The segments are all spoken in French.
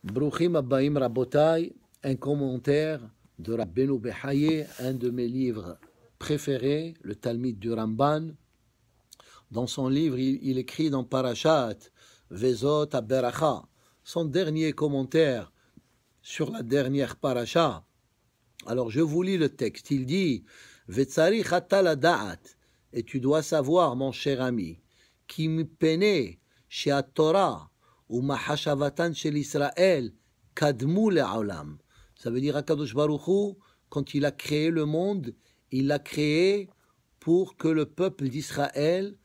Bruchim Abbaim Rabotai, un commentaire de Rabbeinu Behaye, un de mes livres préférés, le Talmud du Ramban. Dans son livre, il écrit dans Parashat Vezot Aberacha, son dernier commentaire sur la dernière Parasha. Alors je vous lis le texte. Il dit Vetzarich ata da'at, et tu dois savoir, mon cher ami, qui me peinait chez Torah ou mahashavatan chez l'Israël, kadmu le'olam. Ça veut dire Akadosh Baruch Hu, quand il a créé le monde, il l'a créé pour que le peuple d'Israël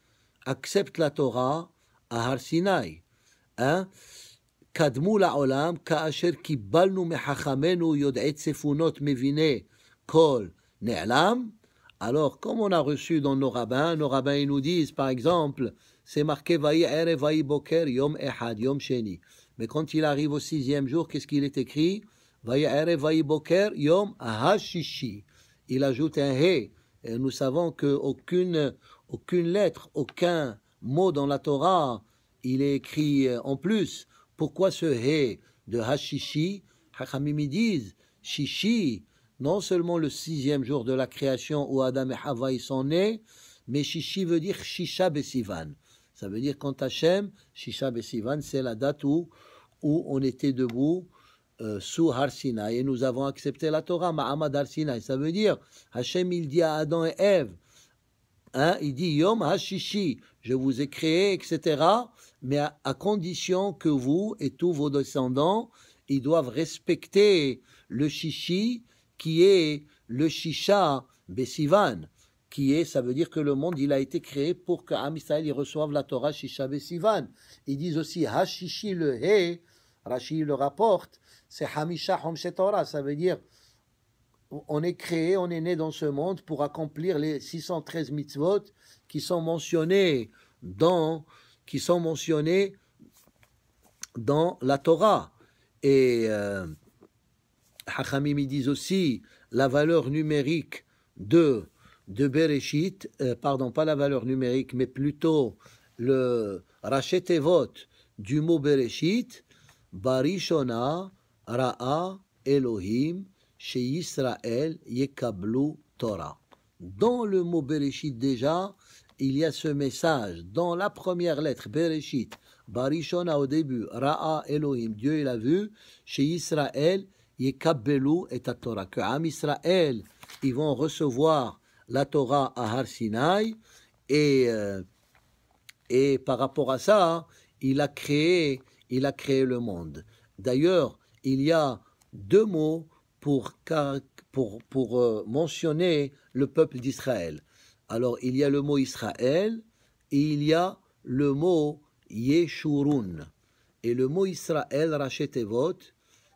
accepte la Torah à Har Sinai. Hein? קדמו לעולם כאשר קיבלנו מחכמנו יודעי צפונות מביני כל נעלם. Alors, comme on a reçu dans nos rabbins ils nous disent, par exemple, c'est marqué Vayi Erev Vayi Boker Yom Echad, Yom Sheni. Mais quand il arrive au 6e jour, qu'est-ce qu'il est écrit? Vayi Erev Vayi Boker Yom Hashishi. Il ajoute un He. Et nous savons qu'aucune lettre, aucun mot dans la Torah, il est écrit en plus. Pourquoi ce He de Hashishi? Hachamim disent, Shishi, non seulement le 6e jour de la création où Adam et Hava y sont nés, mais Shishi veut dire Shisha Besivan. Ça veut dire quand Hachem, Shisha Besivan, c'est la date où on était debout sous Har Sinai et nous avons accepté la Torah, Ma'amad Har Sinai. Ça veut dire, Hachem il dit à Adam et Ève, hein, il dit Yom Hashishi, je vous ai créé, etc. Mais à condition que vous et tous vos descendants, ils doivent respecter le Shishi, qui est le Shisha Besivan, qui est, ça veut dire que le monde, il a été créé pour que Am Israël reçoive la Torah Shisha Besivan. Ils disent aussi Hashishi, le He, Rashi le rapporte, c'est Hamisha Homshe Torah, ça veut dire on est créé, on est né dans ce monde pour accomplir les 613 mitzvot qui sont mentionnés dans la Torah. Et Hachamim disent aussi la valeur numérique de Bereshit, pardon, pas la valeur numérique, mais plutôt le Rachet Tevot du mot Bereshit, Barishona, Ra'a, Elohim, chez Israël, Yekablu Torah. Dans le mot Bereshit déjà, il y a ce message. Dans la première lettre, Bereshit, Barishona au début, Ra'a Elohim, Dieu il a vu, chez Israël, Yekabelu et la Torah. Que Am Israël, ils vont recevoir la Torah à Har Sinai et par rapport à ça, il a créé le monde. D'ailleurs, il y a deux mots pour mentionner le peuple d'Israël. Alors, il y a le mot Israël et il y a le mot Yeshurun. Et le mot Israël, Rachet Tevot,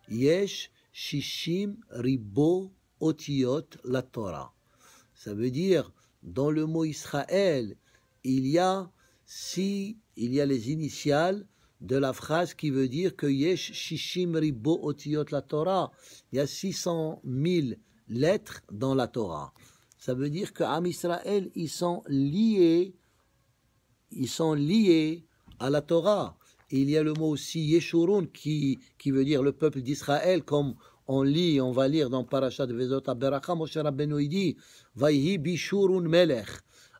Yesh Shishim Ribo Otiot la Torah. Ça veut dire, dans le mot Israël, il y a les initiales de la phrase qui veut dire que Yesh Shishim Ribo Otiot la Torah. Il y a 600 000 lettres dans la Torah. Ça veut dire que Am Israël, ils sont liés à la Torah. Et il y a le mot aussi Yeshurun qui veut dire le peuple d'Israël, comme on va lire dans Parashat Vezot Aberacha, Moshe Rabbeinu dit Vayhi Bishurun Melech.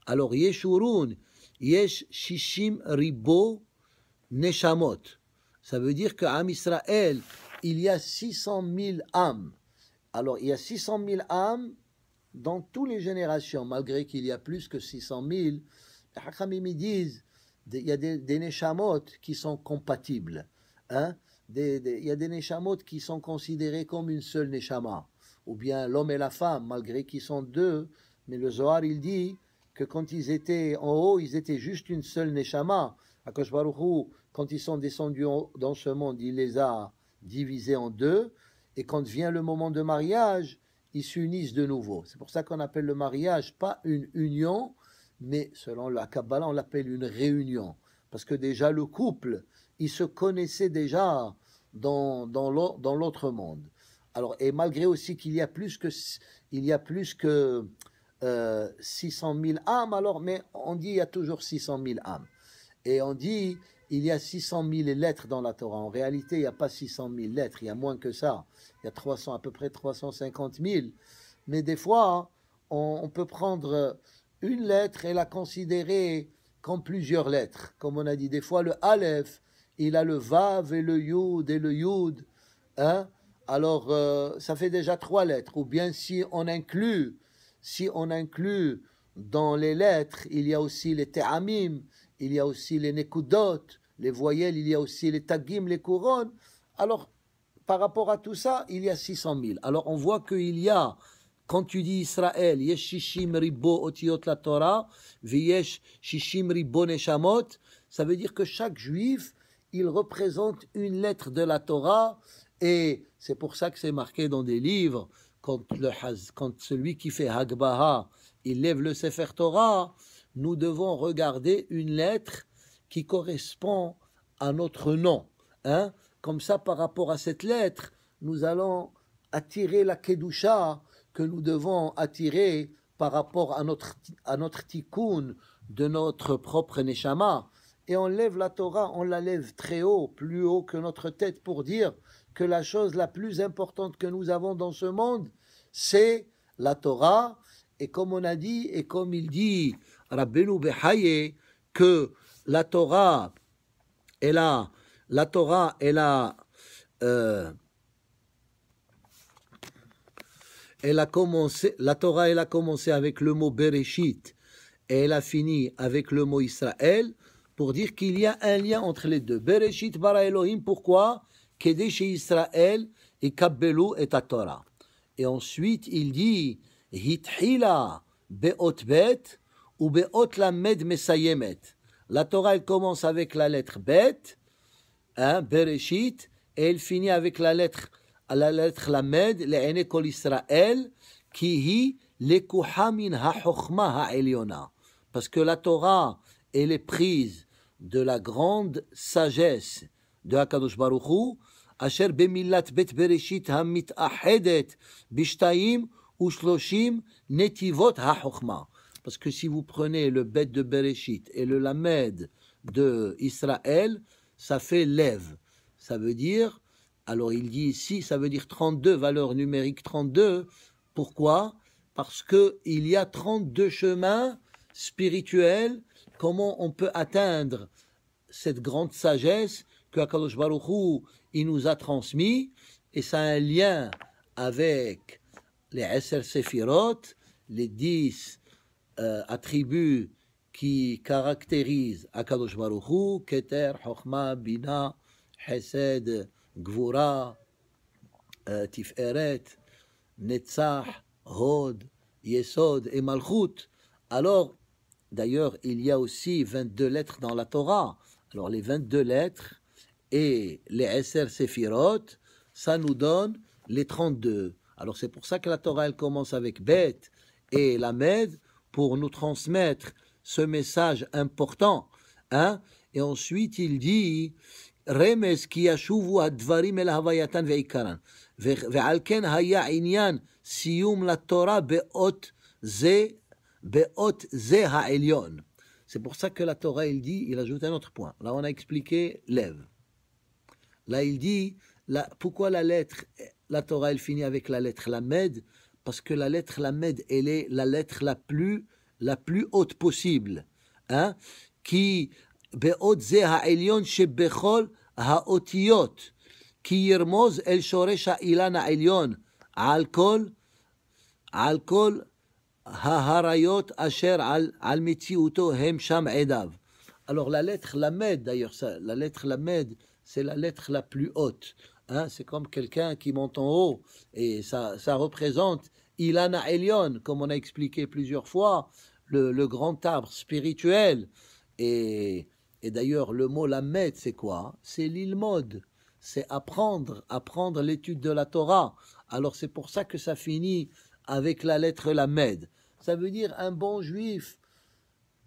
Alors Yeshurun, Yesh Shishim Ribo Neshamot. Ça veut dire qu'Am Israël, il y a 600 000 âmes. Alors, il y a 600 000 âmes dans toutes les générations, malgré qu'il y a plus que 600 000. Les Hachamim disent il y a des Neshamot qui sont compatibles. Hein? Il y a des Neshamot qui sont considérés comme une seule Neshama. Ou bien l'homme et la femme, malgré qu'ils sont deux. Mais le Zohar, il dit que quand ils étaient en haut, ils étaient juste une seule Neshama. Akash Baruch Hu, quand ils sont descendus dans ce monde, il les a divisés en deux. Et quand vient le moment de mariage, ils s'unissent de nouveau. C'est pour ça qu'on appelle le mariage pas une union, mais selon la Kabbalah, on l'appelle une réunion. Parce que déjà, le couple, ils se connaissaient déjà dans l'autre monde. Alors, et malgré aussi qu'il y a plus que 600 000 âmes, alors, mais on dit il y a toujours 600 000 âmes. Et on dit, il y a 600 000 lettres dans la Torah. En réalité, il n'y a pas 600 000 lettres, il y a moins que ça. Il y a 300, à peu près 350 000. Mais des fois, on peut prendre une lettre et la considérer comme plusieurs lettres. Comme on a dit, des fois, le Aleph, il a le Vav et le Yud et le Yud. Hein? Alors, ça fait déjà 3 lettres. Ou bien si on inclut dans les lettres, il y a aussi les Te'amim, il y a aussi les Nekudot, les voyelles, il y a aussi les Tagim, les couronnes. Alors, par rapport à tout ça, il y a 600 000. Alors, on voit qu'il y a, quand tu dis Israël, yesh shishim ribo otiot la Torah, v'yesh shishim ribo neshamot, ça veut dire que chaque juif, il représente une lettre de la Torah, et c'est pour ça que c'est marqué dans des livres, quand celui qui fait Hagbaha, il lève le Sefer Torah, nous devons regarder une lettre qui correspond à notre nom. Hein? Comme ça, par rapport à cette lettre, nous allons attirer la Kedusha que nous devons attirer par rapport à notre tikkun de notre propre Neshama. Et on lève la Torah, on la lève très haut, plus haut que notre tête, pour dire que la chose la plus importante que nous avons dans ce monde, c'est la Torah. Et comme on a dit, et comme il dit Rabbeinu Behaye, que la Torah, elle a commencé avec le mot Bereshit et elle a fini avec le mot Israël, pour dire qu'il y a un lien entre les deux. Bereshit bara Elohim, pourquoi? Kedesh Israël et Kabbelu et Torah. Et ensuite, il dit Hithila be'ot bet ou be'ot lamed mesayemet. La Torah, elle commence avec la lettre bet, hein, Bereshit, et elle finit avec la lettre lamed, le'ene kol Israël, qui hi lekuha min ha'chochma ha'elyona. Parce que la Torah, elle est prise de la grande sagesse de HaKadosh Baruch Hu, asher bemillat bet bereshit hamitachedet bishtaim ushloshim netivot hachokma. Parce que si vous prenez le bet de Bereshit et le lamed de Israël, ça fait lève. Ça veut dire, alors il dit ici, ça veut dire 32, valeur numérique 32. Pourquoi? Parce qu'il y a 32 chemins spirituels. Comment on peut atteindre cette grande sagesse que HaKadosh Baruch Hu, il nous a transmis, et ça a un lien avec les 10 Séphirot, les 10 attributs qui caractérisent HaKadosh Baruch Hu, Keter, Chochma, Bina, Chesed, Gvura, Tiferet, Netzach, Hod, Yesod et Malchut. Alors, d'ailleurs, il y a aussi 22 lettres dans la Torah. Alors, les 22 lettres et les 10 Séphirot, ça nous donne les 32. Alors, c'est pour ça que la Torah, elle commence avec Bet et Lamed, pour nous transmettre ce message important. Hein? Et ensuite, il dit Remes ki yashuvu advarim el havayatan ve'ikaran. Ve'al ken haya inyan siyum la Torah be'ot ze ha'elyon. C'est pour ça que la Torah, il ajoute un autre point. Là, on a expliqué lève. Là, il dit, pourquoi la Torah, elle finit avec la lettre Lamed? Parce que la lettre Lamed, elle est la lettre la plus haute possible. Hein? Qui, be'ot ze ha'elyon shebechol ha'otiyot, ki yirmoz el shoresh ha'ilan ha'elyon, al kol ha'harayot asher al mitziuto hem sham edav. Alors la lettre Lamed, d'ailleurs, la lettre Lamed, c'est la lettre la plus haute. Hein, c'est comme quelqu'un qui monte en haut, et ça représente Ilana Elion, comme on a expliqué plusieurs fois, le grand arbre spirituel. Et d'ailleurs, le mot Lamed, c'est quoi? C'est l'ilmod, c'est apprendre l'étude de la Torah. Alors c'est pour ça que ça finit avec la lettre Lamed. Ça veut dire un bon juif.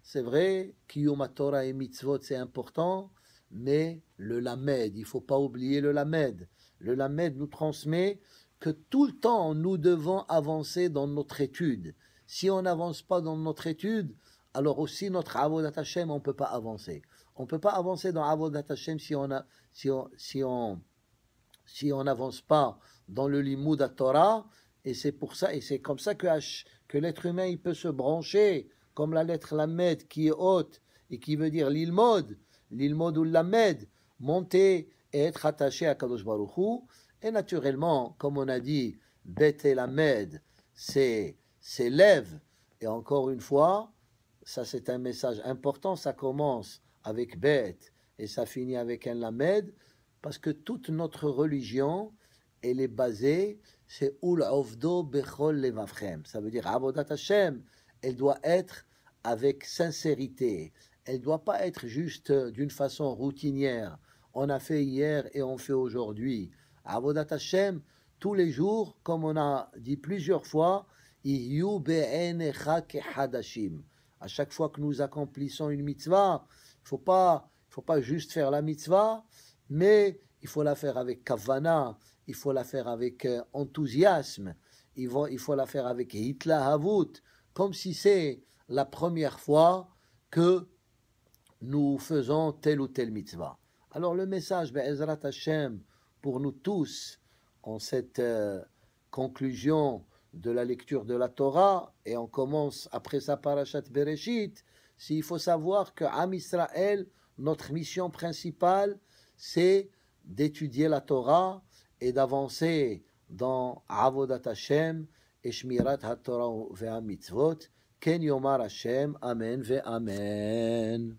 C'est vrai, Kiyum Torah et Mitzvot, c'est important, mais le Lamed, il ne faut pas oublier le Lamed. Le Lamed nous transmet que tout le temps, nous devons avancer dans notre étude. Si on n'avance pas dans notre étude, alors aussi notre Avodat Hashem, on ne peut pas avancer. On ne peut pas avancer dans Avodat Hashem si on n'avance pas dans le Limoud à Torah, et c'est pour ça, et c'est comme ça que l'être humain il peut se brancher, comme la lettre Lamed qui est haute et qui veut dire l'ilmod ou Lamed, monter et être attaché à Kadosh Baruch Hu. Et naturellement, comme on a dit, Bet et Lamed, c'est lève. Et encore une fois, ça c'est un message important, ça commence avec Bet et ça finit avec un Lamed, parce que toute notre religion, elle est basée, c'est Ul Ovdo Bechol Levavchem. Ça veut dire Avodat Hashem, elle doit être avec sincérité. Elle ne doit pas être juste d'une façon routinière. On a fait hier et on fait aujourd'hui. Avodat Hashem, tous les jours, comme on a dit plusieurs fois, Iyu be'enecha kehadashim. À chaque fois que nous accomplissons une mitzvah, il ne faut pas juste faire la mitzvah, mais il faut la faire avec kavana, il faut la faire avec enthousiasme, il faut la faire avec hitlahavut, comme si c'est la première fois que nous faisons telle ou telle mitzvah. Alors le message, Be'ezrat Hashem, pour nous tous, en cette conclusion de la lecture de la Torah, et on commence après sa parashat Bereshit, s'il faut savoir que Am Israël, notre mission principale, c'est d'étudier la Torah et d'avancer dans Avodat Hashem et Shmirat HaTorah ve'amitzvot. Ken Yomar Hashem, Amen ve'Amen.